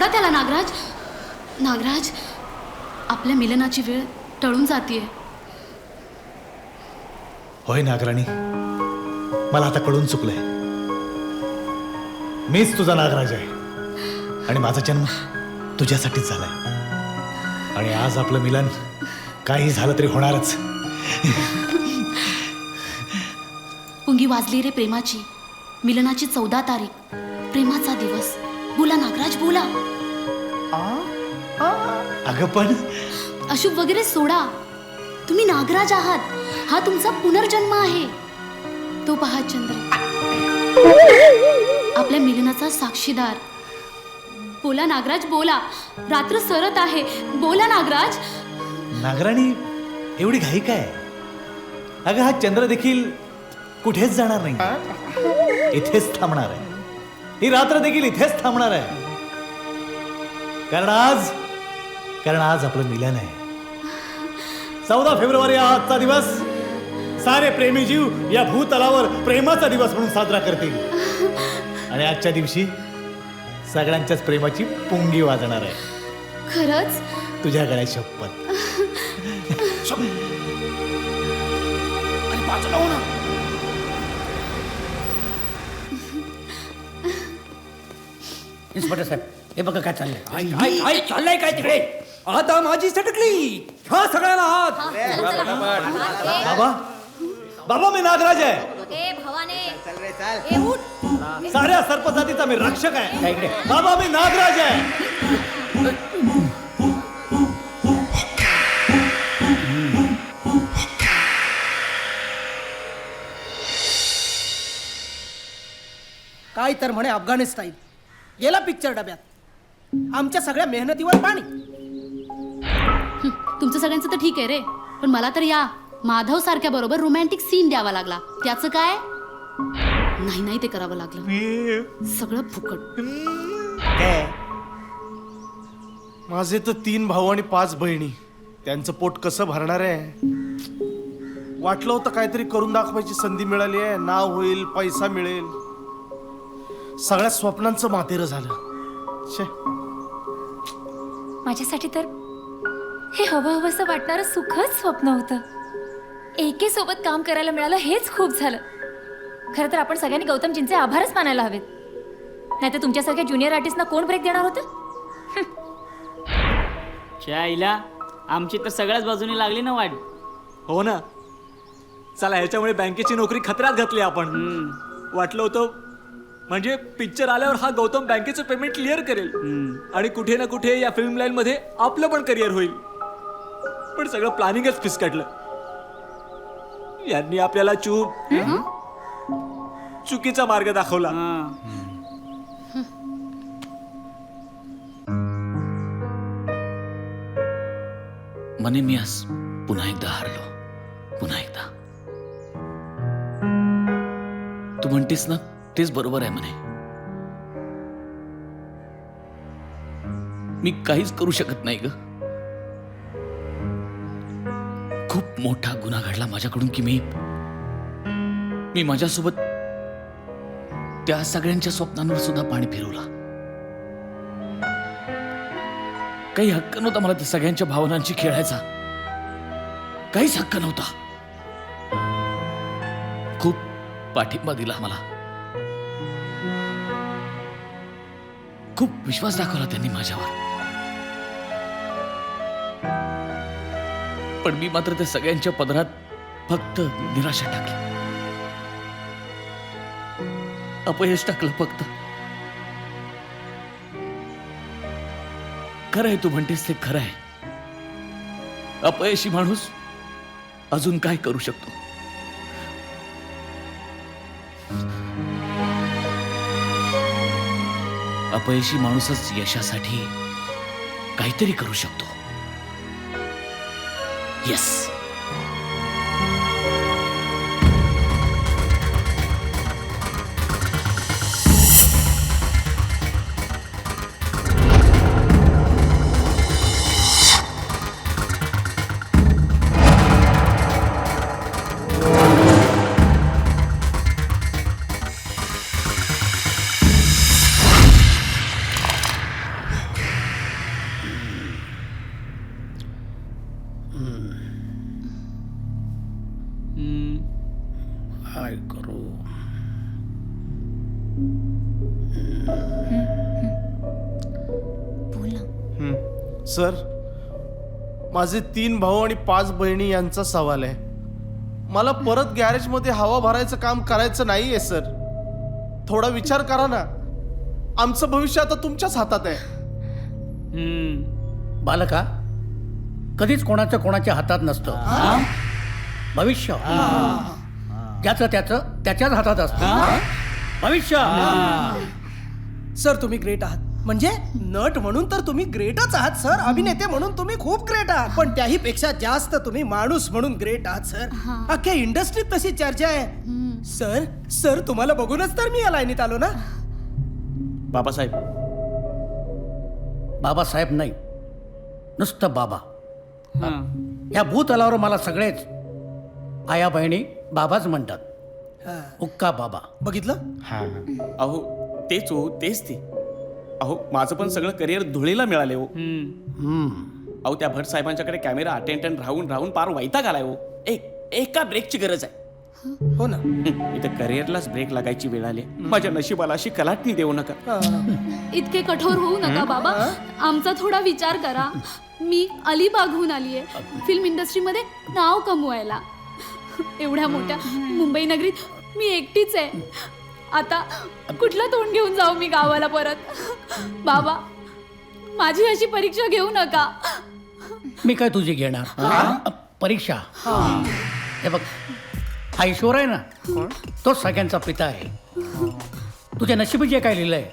सोडा त्याला नागराज. नागराज, आपल्या मिलनाची वेळ टळून जातीये. होय नागराणी, मला आता कळून चुकलंय. मीच तुझा नागराज आहे आणि माझा जन्म तुझ्यासाठीच झालाय. आणि आज आपलं मिलन काही झालं तरी होणारच. पुंगी वाजली रे प्रेमाची, मिलनाची 14 तारीख, प्रेमाचा दिवस. बोला नागराज, बोला. अगं पण अशुभ वगैरे सोडा. तुम्ही नागराज आहात. हा तुमचा पुनर्जन्म आहे. तो पहा चंद्र, आपल्या मिलनाचा साक्षीदार. बोला नागराज, बोला. रात्र सरत आहे. बोला नागराज. नागराणी, एवढी घाई काय? अगं हा चंद्र देखील कुठेच जाणार नाही, इथेच थांबणार आहे. ही रात्र देखील इथेच थांबणार आहे. कारण आज आपलं मिलन आहे. 14 फेब्रुवारी हा आजचा दिवस सारे प्रेमी जीव या भूतलावर प्रेमाचा दिवस म्हणून साजरा करतील. आणि आजच्या दिवशी सगळ्यांच्याच प्रेमाची पुंगी वाजणार आहे. खरंच? तुझ्या गळ्यात शपथ. इन्स्पेक्टर साहेब, हे बघा काय चाललंय. काय चाललंय काय तिकडे? आता माझी सटकली. हा सगळ्यांना हात. बाबा, बाबा मी नागराज आहे. साऱ्या सर्पजातीचा मी रक्षक आहे. बाबा मी नागराज आहे. काय तर म्हणे अफगाणिस्तान गेला पिक्चर डब्यात. आमच्या सगळ्या मेहनतीवर पाणी. तुमचं सगळ्यांचं तर ठीक आहे रे, पण मला तर या माधव सारख्या बरोबर रोमॅन्टिक सीन द्यावा लागला. त्याचं काय? नाही ते करावं लागलं. सगळं फुकट. माझे तर 3 भाऊ आणि 5 बहिणी. त्यांचं पोट कसं भरणार आहे? वाटलं होतं काहीतरी करून दाखवायची संधी मिळाली आहे. नाव होईल, पैसा मिळेल. सगळ्या स्वप्नांचं मातेरं झालं. माझ्यासाठी तर हे हवं हवंसं वाटणारं सुखद स्वप्न होतं. एके सोबत काम करायला मिळालं हेच खूप झालं. खरं तर आपण सगळ्यांनी गौतमजींचे आभारच मानायला हवेत. नाहीतर तुमच्यासारख्या ज्युनियर आर्टिस्टना कोण ब्रेक देणार होतं? शाईला आमची तर सगळ्याच बाजूने लागली ना वाट. हो ना. चला, ह्याच्यामुळे बँकेची नोकरी खतऱ्यात घातली आपण. वाटलं होतं म्हणजे पिक्चर आल्यावर हा गौतम बँकेचं पेमेंट क्लिअर करेल आणि कुठे ना कुठे या फिल्म लाईन मध्ये आपलं पण करिअर होईल. पण सगळं प्लॅनिंगच फिसकटलं. यांनी आपल्याला चुकीचा मार्ग दाखवला. मने मी आज पुन्हा एकदा हारलो. पुन्हा एकदा. तू म्हणतेस ना, तेच बरोबर आहे म्हणे. मी काहीच करू शकत नाही ग. खूप मोठा गुन्हा घडला माझ्याकडून की मी माझ्यासोबत त्या सगळ्यांच्या स्वप्नांवर सुद्धा पाणी फिरवला. काही हक्क नव्हता मला त्या सगळ्यांच्या भावनांची खेळायचा. काहीच हक्क नव्हता. खूप पाठिंबा दिला मला. खूप विश्वास दाखवला त्यांनी माझ्यावर. पण मी मात्र त्या सगळ्यांच्या पदरात फक्त निराशा टाकली. अपयश टाकलं फक्त. खरं आहे तू म्हणतेस ते खरं आहे. अपयशी माणूस अजून काय करू शकतो? अपयशी माणूसच यशासाठी काहीतरी करू शकतो. येस. सर, माझे 3 भाऊ आणि 5 बहिणी यांचा सवाल आहे. मला परत गॅरेजमध्ये हवा भरायचं काम करायचं नाहीये सर. थोडा विचार करा ना. आमचं भविष्य आता तुमच्याच हातात आहे. बालका, कधीच कोणाचं कोणाच्या हातात नसतं. भविष्य ज्याचं त्याचं त्याच्याच हातात असतं. भविष्य. सर तुम्ही ग्रेट आहात. म्हणजे नट म्हणून तर तुम्ही ग्रेटच आहात सर. अभिनेते म्हणून तुम्ही खूप ग्रेट आहात. पण त्याही पेक्षा जास्त तुम्ही माणूस म्हणून ग्रेट आहात सर. अख्ख्या इंडस्ट्रीत तशी चर्चा आहे. सर सर तुम्हाला बघूनच तर मी या लाईनीत आलो ना. बाबासाहेब. बाबासाहेब नाही, नुसतं बाबा. या भूतलावर मला सगळेच आया बहिणी बाबाच म्हणतात. उक्का बाबा. बघितलं. अहो तेच हो, तेच ते. अहो माझं पण सगळं करिअर धुळीला मिळाले हो. अहो त्या भट साहेबांच्याकडे कॅमेरा अटेंडंट राहून राहून पार वैताग आलाय हो. एका ब्रेकची गरज आहे. हो ना. इथं करिअरलाच ब्रेक लागायची वेळ आली. माझ्या नशिबाला अशी कलाटणी देऊ नका. इतके कठोर होऊ नका बाबा. आमचा थोडा विचार करा. मी अलिबागहून आली आहे फिल्म इंडस्ट्रीमध्ये नाव कमवायला. एवढ्या मोठ्या मुंबई नगरीत मी एकटीच आहे. आता कुठलं तोंड घेऊन जाऊ मी गावाला परत. बाबा माझी अशी परीक्षा घेऊ नका. मी काय तुझी घेणार परीक्षा? हे बघ, हा ईश्वर आहे ना, तो सगळ्यांचा पिता आहे. तुझ्या नशिबी जे काय लिहिलंय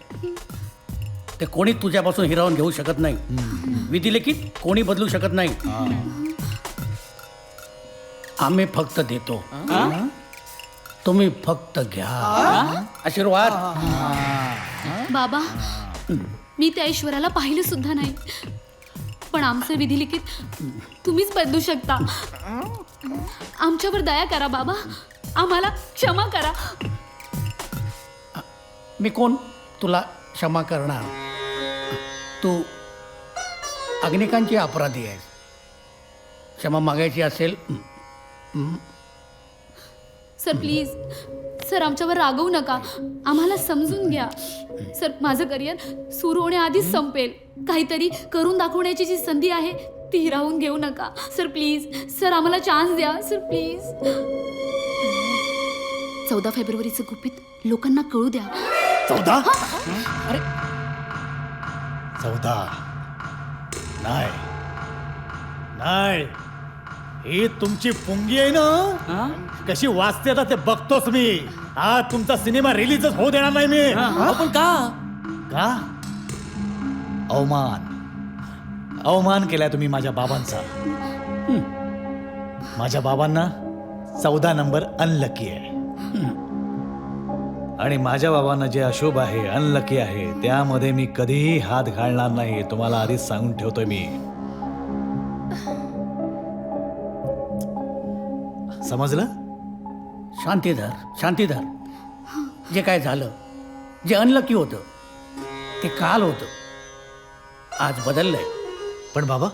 ते कोणी तुझ्यापासून हिरावून घेऊ शकत नाही. विधी लिखित कोणी बदलू शकत नाही. आम्ही फक्त देतो, तुम्ही फक्त घ्या. आशीर्वाद. बाबा मी त्या ईश्वराला पाहिलं सुद्धा नाही. पण आमचं विधी लिखित तुम्हीच बदलू शकता. आमच्यावर दया करा बाबा. आम्हाला क्षमा करा. मी कोण तुला क्षमा करणार? तू अग्निकांची अपराधी आहेस. क्षमा मागायची असेल. सर प्लीज सर आमच्यावर रागवू नका. आम्हाला समजून घ्या. सर माझं करिअर सुरू होण्याआधीच संपेल. काहीतरी करून दाखवण्याची जी संधी आहे ती हिरावून घेऊ नका. सर प्लीज सर आम्हाला चान्स द्या. Sir please. 14 फेब्रुवारीचं गुपित लोकांना कळू द्या. 14? अरे 14 नाही नाही, ही तुमची पुंगी आहे ना, कशी वाचते आता ते बघतोच मी. हा तुमचा सिनेमा रिलीजच होऊ देणार नाही मी. पण का? का? अवमान केलाय तुम्ही माझ्या बाबांचा. माझ्या बाबांना 14 नंबर अनलकी आहे. आणि माझ्या बाबांना जे अशुभ आहे, अनलकी आहे, त्यामध्ये मी कधीही हात घालणार नाही. तुम्हाला आधीच सांगून ठेवतोय मी. समजलं? शांतीधर. जे काय झालं, जे अनलकी होतं ते काल होतं. आज बदललंय. पण बाबा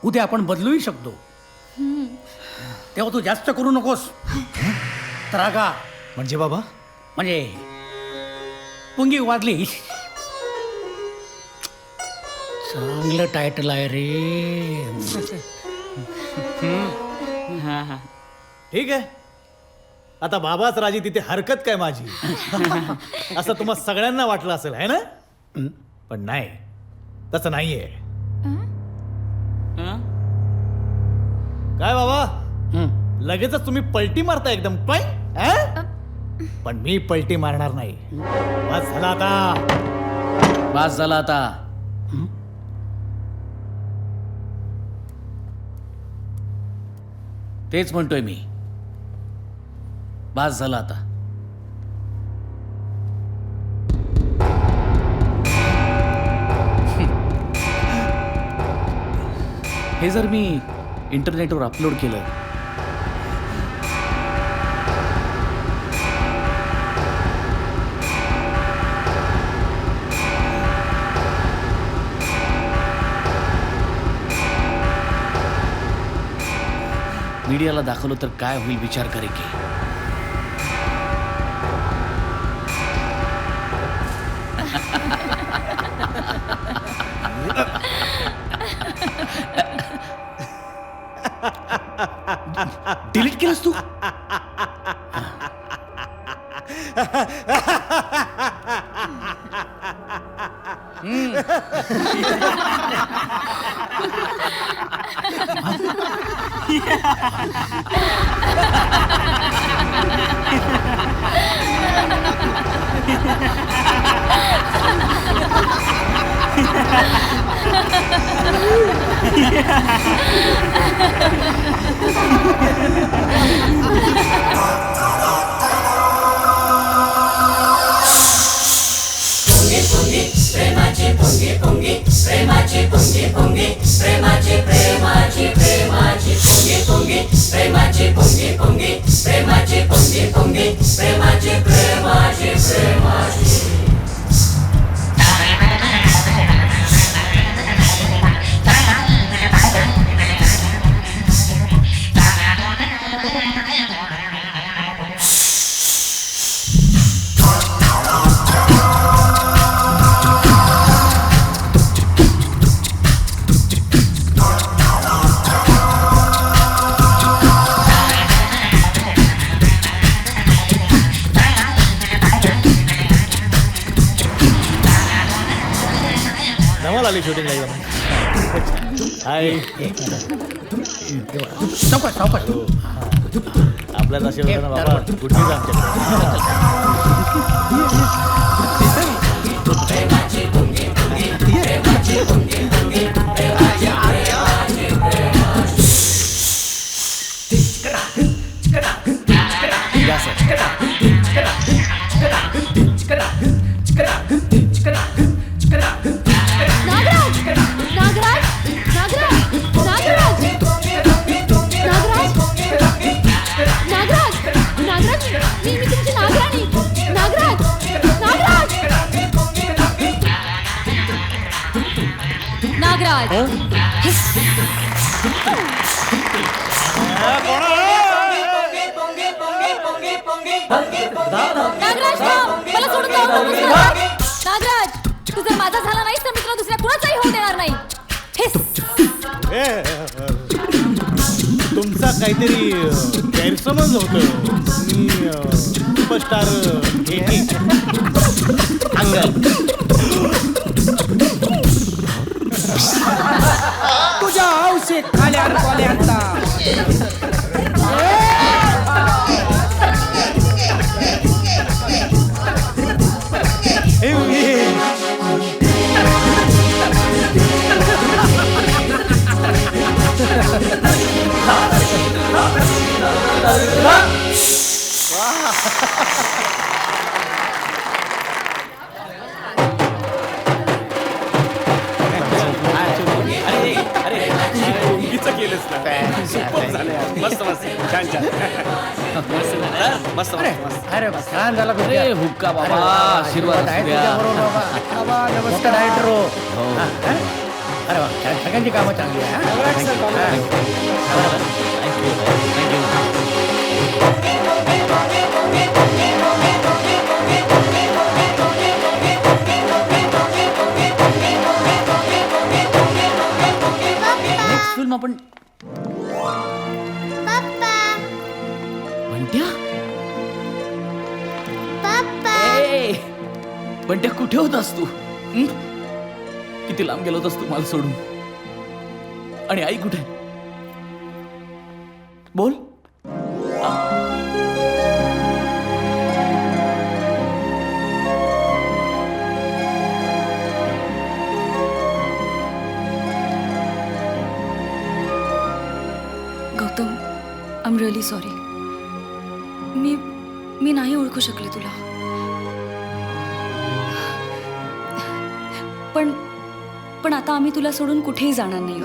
उद्या आपण बदलूही शकतो. तेव्हा तू जास्त करू नकोस. त्रागा म्हणजे बाबा म्हणजे पुंगी वाजली. चांगलं टायटल आहे रे. ठीक आहे. आता बाबाच राजी तिथे हरकत काय माझी. असं तुम्हा सगळ्यांना वाटलं असेल है ना. पण नाही, तसं नाहीये. काय बाबा लगेचच तुम्ही पलटी मारता एकदम काय? पण मी पलटी मारणार नाही. बास झाला आता. तेच म्हणतोय मी. बास झाला आता. हे जर मी इंटरनेटवर अपलोड केलं मीडियाला दाखवलं तर काय होईल विचार करे की. केलंस तू? धमाल आली शूटिंगला एकदम. हाय. सावकाश सावकाश. आपल्याला असे होतं ना बाबा, गुड न्यूज आमच्याकडे. या सर. नागराज नागराज नागराज नागराज नागराज नागराज मी तुमची नागराणी. नागराज नागराज नागराज नागराज थांब. मला सोडून जाऊ नकोस, नागराज. नागराज तू जर माझा झाला नाहीस तर मी तुला दुसऱ्या कुणाचाही होऊ देणार नाही. हिस. तुमचा काहीतरी गैरसमज होतो. मी सुपरस्टार तुझ्या हौसे खाल्यार कोल्यांचा. अरे छान झाला अरे हुक्का बाबा, आशीर्वाद असू द्या. मोठा डायरेक्टर हो. हा, हा? अरे वा, सगळ्यांची कामं चांगली आहे. नेक्स्ट फिल्म आपण बंट्या. ए, बंट्या कुठे होतास तू? हं? किती लांब गेलो होतास तू मला सोडून? आणि आई कुठे? बोल. Gautam I am really sorry. मी नाही ओळखू शकले तुला. पण आता आम्ही तुला सोडून कुठेही जाणार नाही.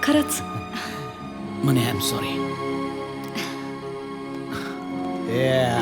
खरंच. म्हणे आय एम सॉरी. Yeah.